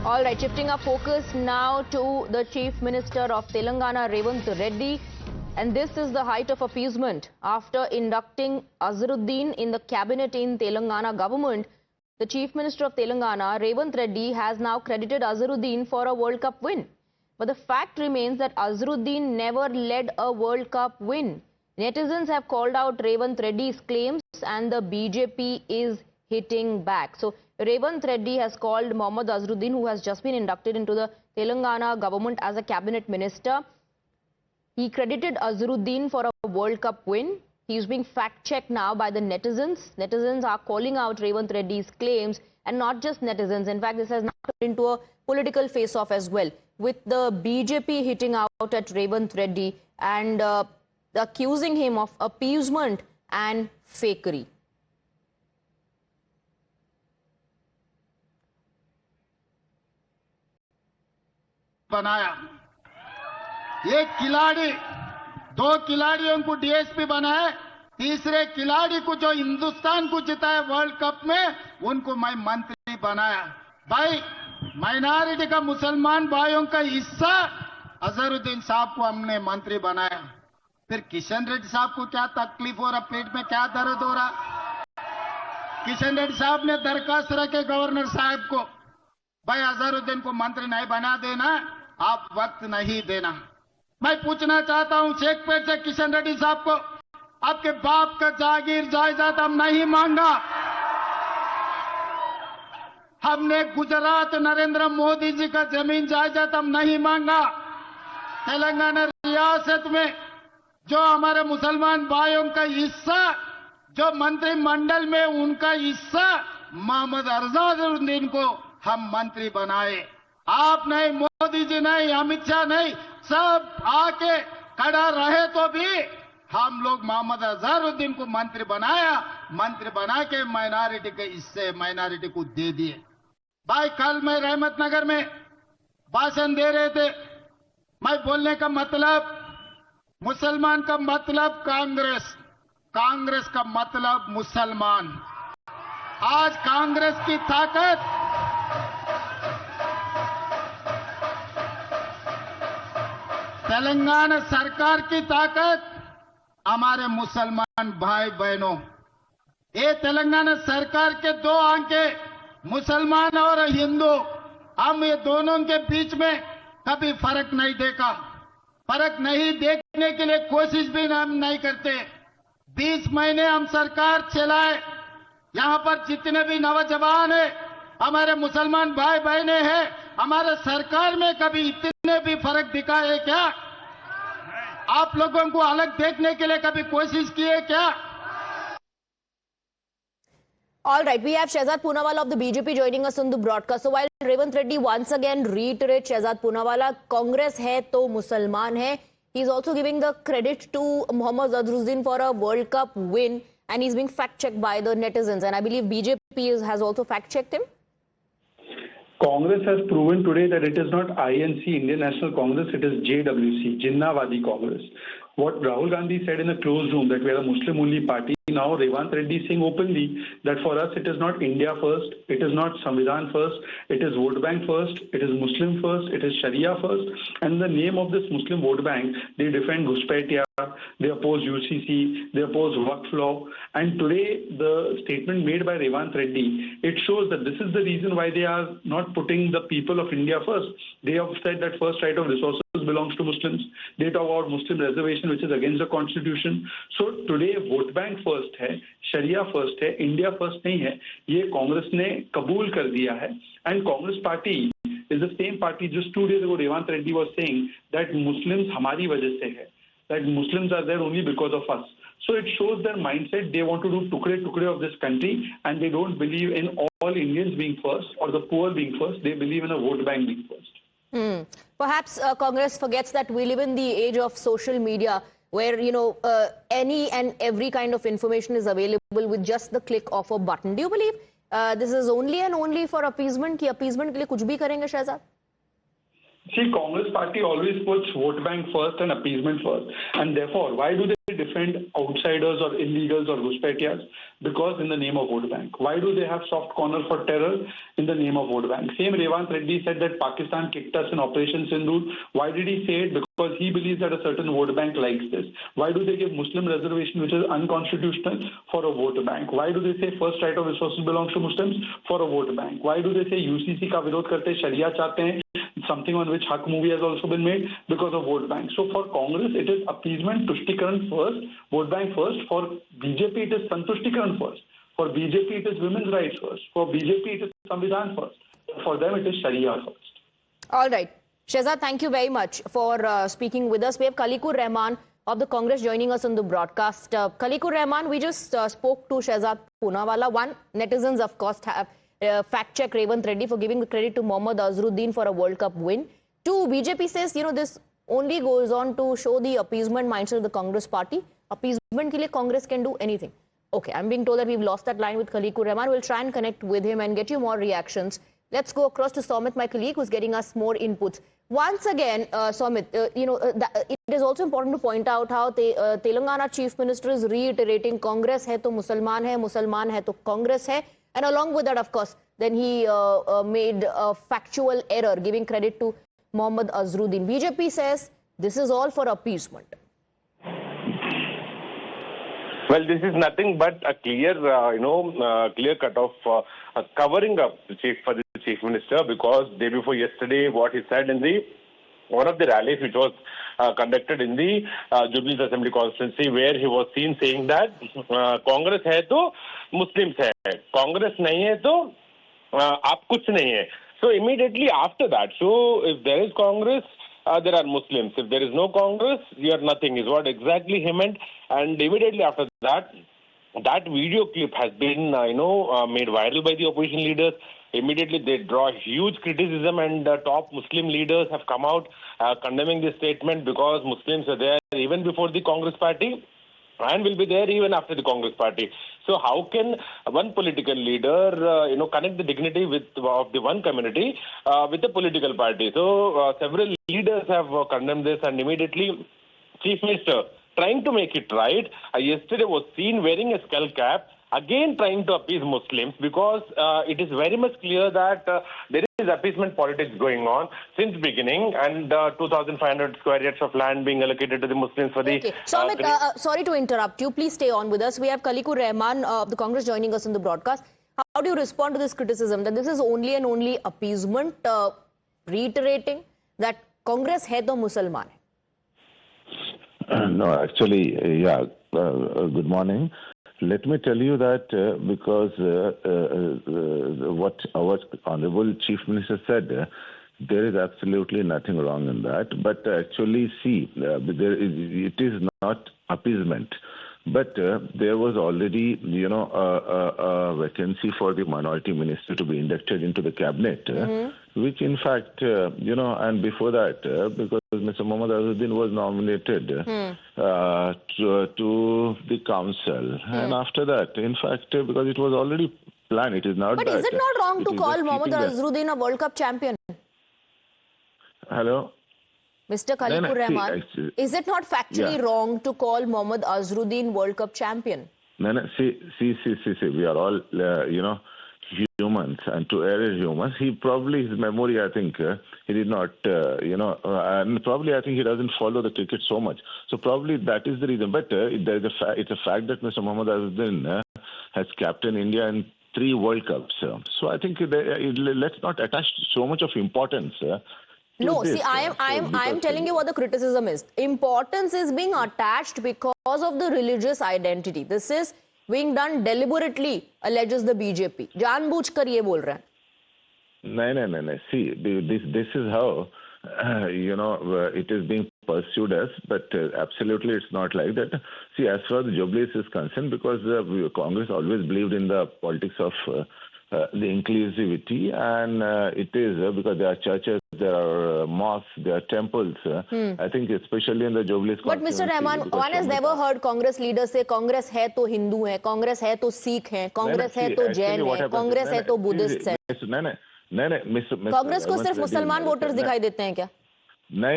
All right, shifting our focus now to the Chief Minister of Telangana, Revanth Reddy. And this is the height of appeasement. After inducting Azharuddin in the cabinet in Telangana government, the Chief Minister of Telangana, Revanth Reddy, has now credited Azharuddin for a World Cup win. But the fact remains that Azharuddin never led a World Cup win. Netizens have called out Revanth Reddy's claims and the BJP is hitting back. So Revanth Reddy has called Mohammad Azharuddin, who has just been inducted into the Telangana government as a cabinet minister. He credited Azharuddin for a World Cup win. He is being fact-checked now by the netizens. Netizens are calling out Revanth Reddy's claims, and not just netizens. In fact, this has now turned into a political face-off as well, with the BJP hitting out at Revanth Reddy and accusing him of appeasement and fakery. बनाया एक खिलाड़ी, दो खिलाड़ियों को DSP बनाए, तीसरे खिलाड़ी को जो हिंदुस्तान को जिताया वर्ल्ड कप में, उनको मैं मंत्री बनाया। भाई, माइनॉरिटी का मुसलमान भाइयों का हिस्सा अजहरुद्दीन साहब को हमने मंत्री बनाया। फिर किशन रेड्डी साहब को क्या तकलीफ हो रहा, पेट में क्या दर्द हो रहा? किशन रेड्डी साहब ने दरखास्त रखे गवर्नर साहब को, भाई अजहरुद्दीन को मंत्री नहीं बना देना, आप वक्त नहीं देना। मैं पूछना चाहता हूं शेखपेट से किशन रेड्डी साहब को, आपके बाप का जागीर जायदाद हम नहीं मांगा। हमने गुजरात नरेंद्र मोदी जी का जमीन जायदाद हम नहीं मांगा। तेलंगाना रियासत में जो हमारे मुसलमान भाइयों का हिस्सा, जो मंत्रिमंडल में उनका हिस्सा, मोहम्मद अजहरुद्दीन को हम मंत्री बनाए। आप नहीं, मोदी जी नहीं, अमित शाह नहीं, सब आके खड़ा रहे तो भी हम लोग मोहम्मद अजहरुद्दीन को मंत्री बनाया। मंत्री बना के माइनॉरिटी के हिस्से माइनॉरिटी को दे दिए। भाई, कल मैं रहमतनगर में भाषण दे रहे थे। मैं बोलने का मतलब, मुसलमान का मतलब कांग्रेस, कांग्रेस का मतलब मुसलमान। आज कांग्रेस की ताकत, तेलंगाना सरकार की ताकत हमारे मुसलमान भाई बहनों, ये तेलंगाना सरकार के दो आंखें, मुसलमान और हिंदू, हम ये दोनों के बीच में कभी फर्क नहीं देखा। फर्क नहीं देखने के लिए कोशिश भी हम नहीं करते। 20 महीने हम सरकार चलाए। यहां पर जितने भी नौजवान हैं, हमारे मुसलमान भाई बहनें हैं, हमारे सरकार में कभी इतने भी फर्क दिखा है क्या? आप लोगों को अलग देखने के लिए कभी कोशिश की है क्या? All right, we have Shehzad Poonawalla of the BJP joining us on the broadcast. So while Revanth Reddy once again reiterates, Shehzad Poonawalla, Congress hai to Musalman hai, he's also giving the credit to Mohammad Azharuddin for a World Cup win, and he's being fact-checked by the netizens. And I believe BJP has also fact-checked him. Congress has proven today that it is not INC, Indian National Congress, it is JWC, Jinnawadi Congress. What Rahul Gandhi said in a closed room, that we are a Muslim-only party, now Revanth Reddy is saying openly that for us it is not India first, it is not Samvidhan first, it is vote bank first, it is Muslim first, it is Sharia first. And in the name of this Muslim vote bank, they defend Ghuspaitiya, they oppose UCC, they oppose Waqf law. And today the statement made by Revanth Reddy, it shows that this is the reason why they are not putting the people of India first. They have said that first right of resources belongs to Muslims. They talk about Muslim reservation, which is against the constitution. So today vote bank first है, Sharia first है, India first नहीं है, ये कांग्रेस ने कबूल कर दिया है. And Congress party is the same party. Just 2 days ago, Revanth Reddy was saying that Muslims हमारी वजह से है, that Muslims are there only because of us. So it shows their mindset. They want to do tukde of this country, and they don't believe in all Indians being first or the poor being first. They believe in a vote bank being first. Perhaps Congress forgets that we live in the age of social media, where any and every kind of information is available with just the click of a button. Do you believe this is only and only for appeasement? कि appeasement के लिए कुछ भी करेंगे Shahzad? See, Congress party always puts vote bank first and appeasement first, and therefore, why do they defend outsiders or illegals or घुसपैठियास? Because in the name of vote bank. Why do they have soft corner for terror in the name of vote bank? Same Revanth Reddy said that Pakistan kicked us in Operation Sindoor. Why did he say it? Because he believes that a certain vote bank likes this. Why do they give Muslim reservation, which is unconstitutional, for a vote bank? Why do they say first right of resources belongs to Muslims for a vote bank? Why do they say UCC का विरोध करते Sharia चाहते हैं? Something on which Haq movie has also been made because of vote bank. So for Congress, it is appeasement, Tushtikaran first, vote bank first. For BJP, it is Santushtikaran first. For BJP, it is women's rights first. For BJP, it is Samvidhan first. For them, it is Sharia first. All right. Shehzad, thank you very much for speaking with us. We have Khaliqur Rahman of the Congress joining us on the broadcast. Khaliqur Rahman, we just spoke to Shehzad Poonawalla. One, netizens, of course, have fact-check Revanth Reddy for giving the credit to Mohammad Azharuddin for a World Cup win. Two, BJP says, this only goes on to show the appeasement mindset of the Congress party. Appeasement ke liye Congress can do anything. Okay, I'm being told that we've lost that line with Khaliqur Rahman. We'll try and connect with him and get you more reactions. Let's go across to Somit, my colleague, who's getting us more inputs. Once again, Somit, it is also important to point out how Telangana Chief Minister is reiterating Congress hai to Musalman hai to Congress hai. And along with that, of course, then he made a factual error, giving credit to Mohammad Azharuddin. BJP says this is all for appeasement. Well, this is nothing but a clear, clear cut of covering up for the chief minister, because day before yesterday, what he said in one of the rallies which was conducted in the Jubilee Assembly constituency, where he was seen saying that Congress hai to Muslims hai, Congress nahi hai to aap kuch nahi hai. So immediately after that, so if there is Congress, there are Muslims. If there is no Congress, you are nothing, is what exactly he meant. And immediately after that, that video clip has been, made viral by the opposition leaders. Immediately they draw huge criticism, and top Muslim leaders have come out condemning this statement, because Muslims are there even before the Congress party and will be there even after the Congress party. So how can one political leader, connect the dignity of the one community with the political party? So several leaders have condemned this, and immediately Chief Minister, trying to make it right, yesterday was seen wearing a skull cap, again trying to appease Muslims, because it is very much clear that there is appeasement politics going on since beginning, and 2,500 square yards of land being allocated to the Muslims for the... Okay. Somit, sorry to interrupt you. Please stay on with us. We have Khaliqur Rahman of the Congress joining us in the broadcast. How do you respond to this criticism that this is only and only appeasement, reiterating that Congress hai to Musalman hai? No, actually, good morning. Let me tell you that because what our Honorable Chief Minister said, there is absolutely nothing wrong in that. But actually, see, it is not appeasement. But there was already, a vacancy for the minority minister to be inducted into the cabinet, which in fact, and before that, because Mr. Mohammad Azharuddin was nominated to the council. And after that, in fact, because it was already planned, it is not But that, is it not wrong to call Mohammad Azharuddin a World Cup champion? Hello? Mr. Khaliqur Rahman, is it not factually wrong to call Mohammad Azharuddin World Cup champion? No, see, we are all, humans, and to err is humans. He probably, his memory, I think, he did not, and probably I think he doesn't follow the cricket so much. So probably that is the reason. But it's a fact that Mr. Mohammad Azharuddin has captained India in 3 World Cups. So I think let's not attach so much of importance. No, see, I am telling you what the criticism is. Importance is being attached because of the religious identity. This is being done deliberately, alleges the BJP. जानबूझकर ये बोल रहे हैं. No. See, this is how, it is being pursued as, but absolutely it's not like that. See, as far as the Jubilee is concerned, because Congress always believed in the politics of the inclusivity, and it is because there are churches, there are mosques, there are temples. I think especially in the Jubilee. But Mr. Rahman, one has never heard Congress leaders say Congress hai to Hindu hai, Congress hai to Sikh hai, Congress hai to Jain hai, Congress hai to Buddhist hai. No, Mr. Congress को सिर्फ मुसलमान voters दिखाई देते हैं क्या? No.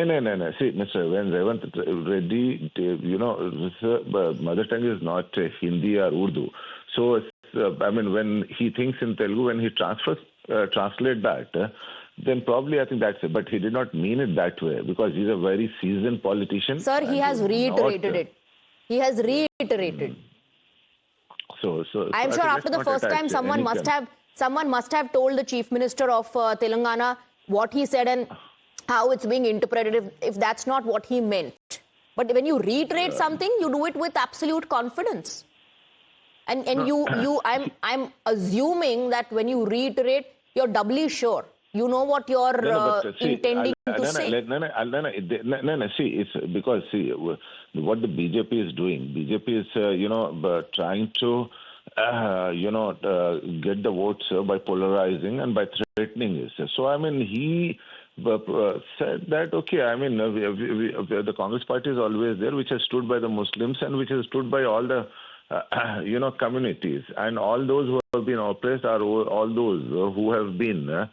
See, Mr. When Revant Reddy, mother tongue is not Hindi or Urdu. So, when he thinks in Telugu, when he translate that, then probably I think that's it. But he did not mean it that way because he's a very seasoned politician. Sir, he has reiterated it. He has reiterated. So I'm sure after the first time, someone must have told the Chief Minister of Telangana what he said and how it's being interpreted if that's not what he meant. But when you reiterate something, you do it with absolute confidence. And I'm assuming that when you reiterate, you're doubly sure. You know what you're intending to say. See, it's because, what the BJP is doing. BJP is, trying to, get the votes by polarizing and by threatening this. So, he said that, okay, the Congress party is always there, which has stood by the Muslims and which has stood by all the communities, and all those who have been oppressed are all those who have been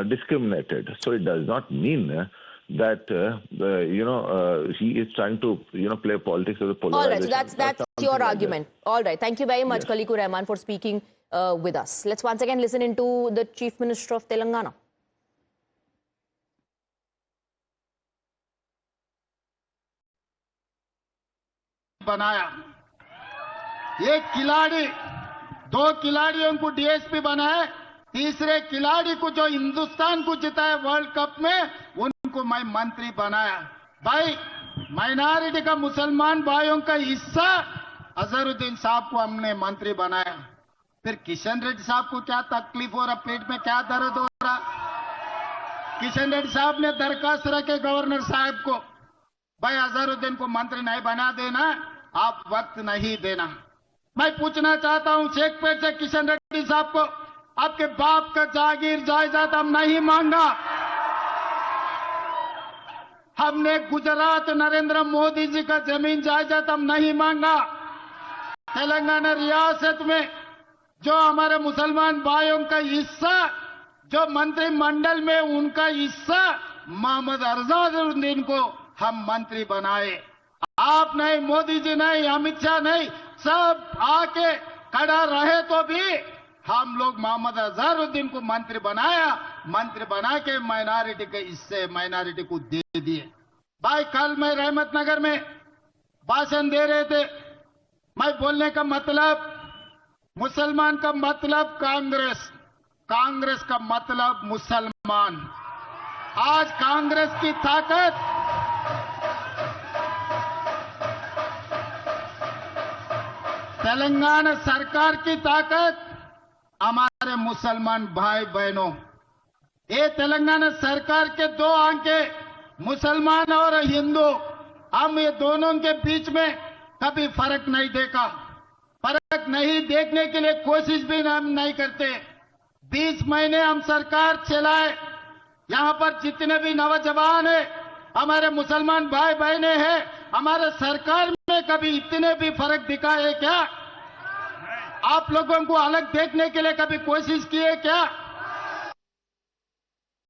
discriminated. So it does not mean that he is trying to play politics with the polarization. All right, so that's your argument. All right, thank you very much, Khaliqur Rahman, for speaking with us. Let's once again listen into the Chief Minister of Telangana. बनाया एक खिलाड़ी, दो खिलाड़ियों को DSP बनाए, तीसरे खिलाड़ी को जो हिंदुस्तान को जिताया वर्ल्ड कप में, उनको मैं मंत्री बनाया। भाई, माइनॉरिटी का मुसलमान भाइयों का हिस्सा अजहरुद्दीन साहब को हमने मंत्री बनाया। फिर किशन रेड्डी साहब को क्या तकलीफ हो रहा, पेट में क्या दर्द हो रहा? किशन रेड्डी साहब ने दरखास्त रखे गवर्नर साहब को, भाई अजहरुद्दीन को मंत्री नहीं बना देना, आप वक्त नहीं देना। मैं पूछना चाहता हूं शेखपेट से किशन रेड्डी साहब को, आपके बाप का जागीर जायदाद हम नहीं मांगा। हमने गुजरात नरेंद्र मोदी जी का जमीन जायदाद हम नहीं मांगा। तेलंगाना रियासत में जो हमारे मुसलमान भाइयों का हिस्सा, जो मंत्रिमंडल में उनका हिस्सा, मोहम्मद अजहरुद्दीन को हम मंत्री बनाए। आप नहीं, मोदी जी नहीं, अमित शाह नहीं, सब आके खड़ा रहे तो भी हम लोग मोहम्मद अजहरुद्दीन को मंत्री बनाया। मंत्री बना के माइनॉरिटी के हिस्से माइनॉरिटी को दे दिए। भाई, कल मैं रहमतनगर में भाषण दे रहे थे। मैं बोलने का मतलब, मुसलमान का मतलब कांग्रेस, कांग्रेस का मतलब मुसलमान। आज कांग्रेस की ताकत, तेलंगाना सरकार की ताकत हमारे मुसलमान भाई बहनों, ये तेलंगाना सरकार के दो आंखें, मुसलमान और हिंदू, हम ये दोनों के बीच में कभी फर्क नहीं देखा। फर्क नहीं देखने के लिए कोशिश भी हम नहीं करते। 20 महीने हम सरकार चलाए। यहां पर जितने भी नौजवान हैं, हमारे मुसलमान भाई बहनें हैं, हमारे सरकार में कभी इतने भी फर्क दिखाए क्या? आप लोगों को अलग देखने के लिए कभी कोशिश की है क्या?